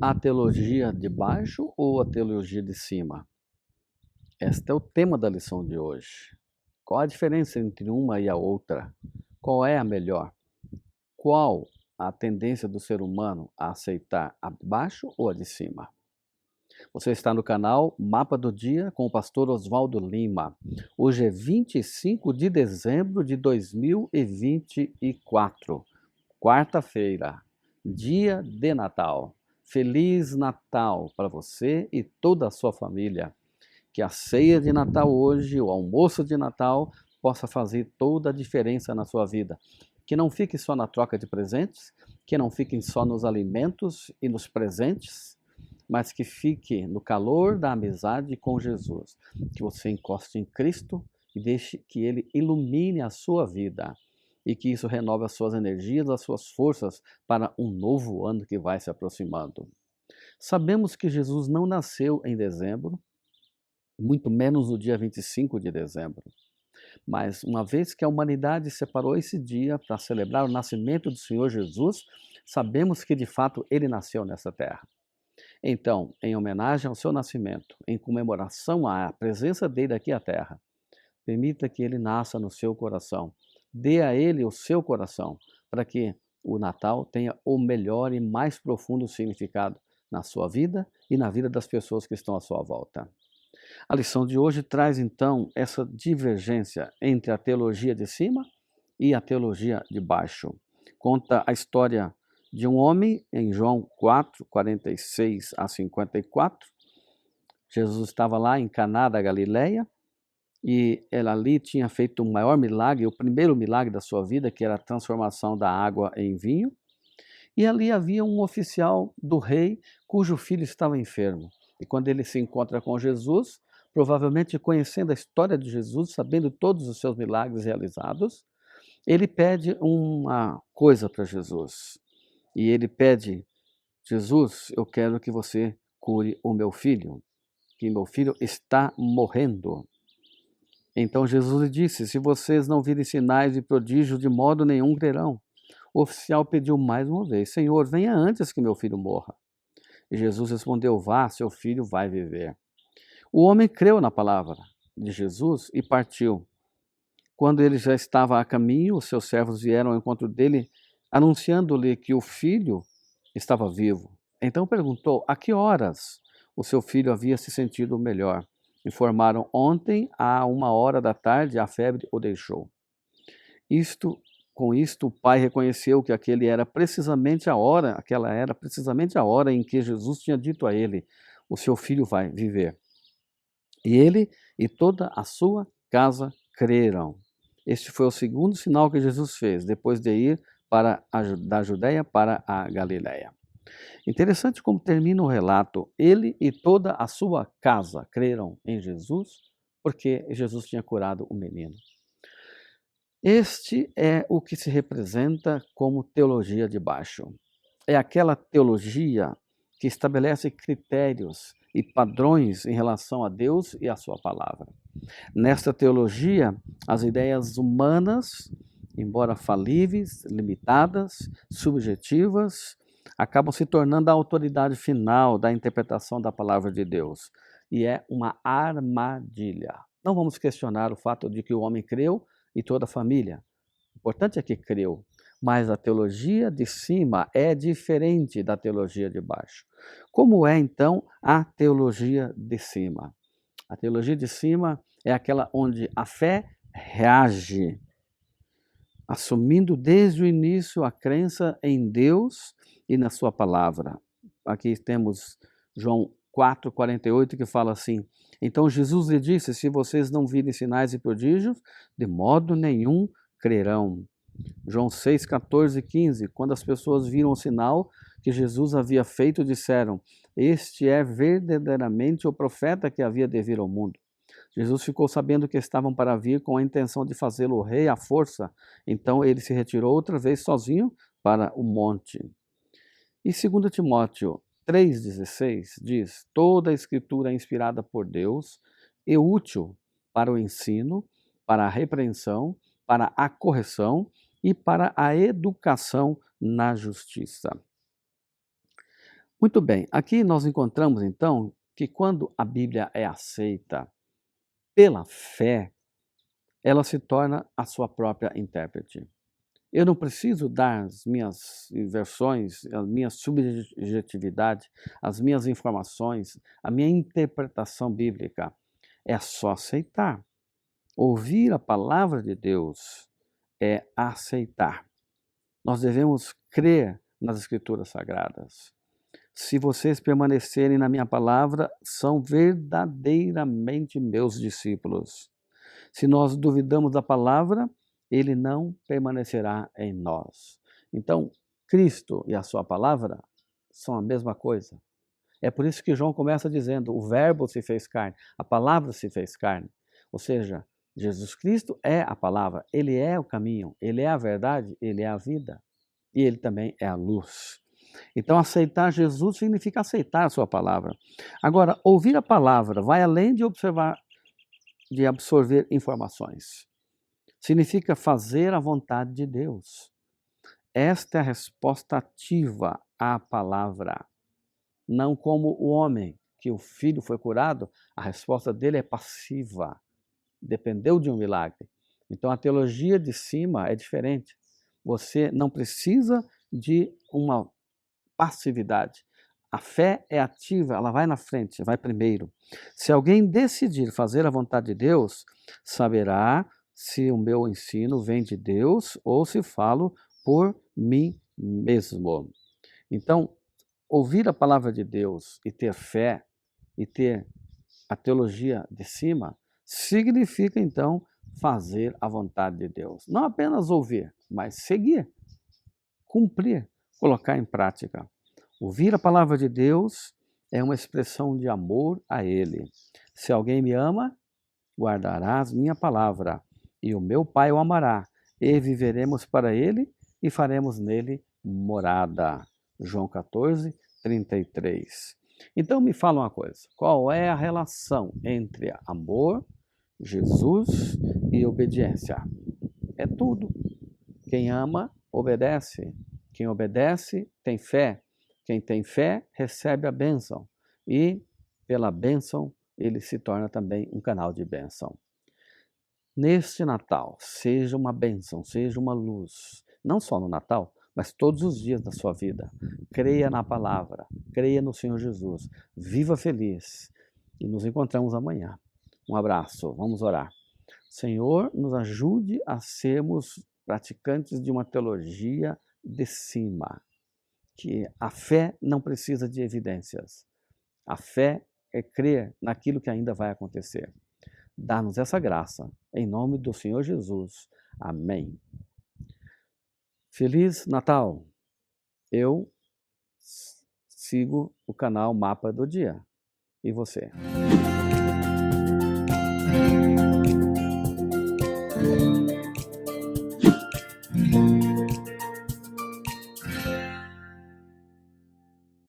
A teologia de baixo ou a teologia de cima? Este é o tema da lição de hoje. Qual a diferença entre uma e a outra? Qual é a melhor? Qual a tendência do ser humano a aceitar a de baixo ou a de cima? Você está no canal Mapa do Dia com o pastor Oswaldo Lima. Hoje é 25 de dezembro de 2024, quarta-feira, dia de Natal. Feliz Natal para você e toda a sua família. Que a ceia de Natal hoje, o almoço de Natal, possa fazer toda a diferença na sua vida. Que não fique só na troca de presentes, que não fique só nos alimentos e nos presentes, mas que fique no calor da amizade com Jesus. Que você encoste em Cristo e deixe que Ele ilumine a sua vida e que isso renove as suas energias, as suas forças para um novo ano que vai se aproximando. Sabemos que Jesus não nasceu em dezembro, muito menos no dia 25 de dezembro. Mas uma vez que a humanidade separou esse dia para celebrar o nascimento do Senhor Jesus, sabemos que de fato ele nasceu nessa terra. Então, em homenagem ao seu nascimento, em comemoração à presença dele aqui à terra, permita que ele nasça no seu coração. Dê a ele o seu coração, para que o Natal tenha o melhor e mais profundo significado na sua vida e na vida das pessoas que estão à sua volta. A lição de hoje traz então essa divergência entre a teologia de cima e a teologia de baixo. Conta a história de um homem em João 4, 46 a 54. Jesus estava lá em Caná da Galileia e ela ali tinha feito o maior milagre, o primeiro milagre da sua vida, que era a transformação da água em vinho. E ali havia um oficial do rei cujo filho estava enfermo. E quando ele se encontra com Jesus, provavelmente conhecendo a história de Jesus, sabendo todos os seus milagres realizados, ele pede uma coisa para Jesus. E ele pede: Jesus, eu quero que você cure o meu filho, que meu filho está morrendo. Então Jesus lhe disse: se vocês não virem sinais e prodígios, de modo nenhum crerão. O oficial pediu mais uma vez: Senhor, venha antes que meu filho morra. E Jesus respondeu: vá, seu filho vai viver. O homem creu na palavra de Jesus e partiu. Quando ele já estava a caminho, os seus servos vieram ao encontro dele, anunciando-lhe que o filho estava vivo. Então perguntou: a que horas o seu filho havia se sentido melhor? Informaram: ontem, à 1 hora da tarde, a febre o deixou. Com isto, o pai reconheceu que aquela era precisamente a hora em que Jesus tinha dito a ele: o seu filho vai viver. E ele e toda a sua casa creram. Este foi o segundo sinal que Jesus fez, depois de ir da Judéia para a Galiléia. Interessante como termina o relato. Ele e toda a sua casa creram em Jesus, porque Jesus tinha curado o menino. Este é o que se representa como teologia de baixo. É aquela teologia que estabelece critérios e padrões em relação a Deus e a sua palavra. Nesta teologia, as ideias humanas, embora falíveis, limitadas, subjetivas, acabam se tornando a autoridade final da interpretação da palavra de Deus. E é uma armadilha. Não vamos questionar o fato de que o homem creu e toda a família. O importante é que creu. Mas a teologia de cima é diferente da teologia de baixo. Como é, então, a teologia de cima? A teologia de cima é aquela onde a fé reage, assumindo desde o início a crença em Deus e na sua palavra. Aqui temos João 4:48 que fala assim: então Jesus lhe disse: se vocês não virem sinais e prodígios, de modo nenhum crerão. João 6, 14 e 15, quando as pessoas viram o sinal que Jesus havia feito, disseram: este é verdadeiramente o profeta que havia de vir ao mundo. Jesus ficou sabendo que estavam para vir com a intenção de fazê-lo rei à força. Então ele se retirou outra vez sozinho para o monte. E 2 Timóteo 3,16 diz: toda a escritura é inspirada por Deus e útil para o ensino, para a repreensão, para a correção e para a educação na justiça. Muito bem, aqui nós encontramos então que quando a Bíblia é aceita pela fé, ela se torna a sua própria intérprete. Eu não preciso dar as minhas versões, a minha subjetividade, as minhas informações, a minha interpretação bíblica. É só aceitar. Ouvir a palavra de Deus é aceitar. Nós devemos crer nas Escrituras Sagradas. Se vocês permanecerem na minha palavra, são verdadeiramente meus discípulos. Se nós duvidamos da palavra, ele não permanecerá em nós. Então, Cristo e a sua palavra são a mesma coisa. É por isso que João começa dizendo: o Verbo se fez carne, a palavra se fez carne. Ou seja, Jesus Cristo é a palavra, ele é o caminho, ele é a verdade, ele é a vida. E ele também é a luz. Então, aceitar Jesus significa aceitar a sua palavra. Agora, ouvir a palavra vai além de observar, de absorver informações. Significa fazer a vontade de Deus. Esta é a resposta ativa à palavra. Não como o homem, que o filho foi curado, a resposta dele é passiva. Dependeu de um milagre. Então, a teologia de cima é diferente. Você não precisa de uma passividade. A fé é ativa, ela vai na frente, vai primeiro. Se alguém decidir fazer a vontade de Deus, saberá se o meu ensino vem de Deus ou se falo por mim mesmo. Então, ouvir a palavra de Deus e ter fé e ter a teologia de cima significa então fazer a vontade de Deus. Não apenas ouvir, mas seguir, cumprir, colocar em prática. Ouvir a palavra de Deus é uma expressão de amor a Ele. Se alguém me ama, guardarás minha palavra, e o meu Pai o amará, e viveremos para Ele e faremos nele morada. João 14, 33. Então me fala uma coisa, qual é a relação entre amor, Jesus e obediência? É tudo. Quem ama, obedece. Quem obedece, tem fé. Quem tem fé, recebe a bênção. E, pela bênção, ele se torna também um canal de bênção. Neste Natal, seja uma bênção, seja uma luz. Não só no Natal, mas todos os dias da sua vida. Creia na palavra, creia no Senhor Jesus. Viva feliz. E nos encontramos amanhã. Um abraço, vamos orar. Senhor, nos ajude a sermos praticantes de uma teologia de cima, que a fé não precisa de evidências. A fé é crer naquilo que ainda vai acontecer. Dá-nos essa graça, em nome do Senhor Jesus. Amém. Feliz Natal! Eu sigo o canal Mapa do Dia. E você?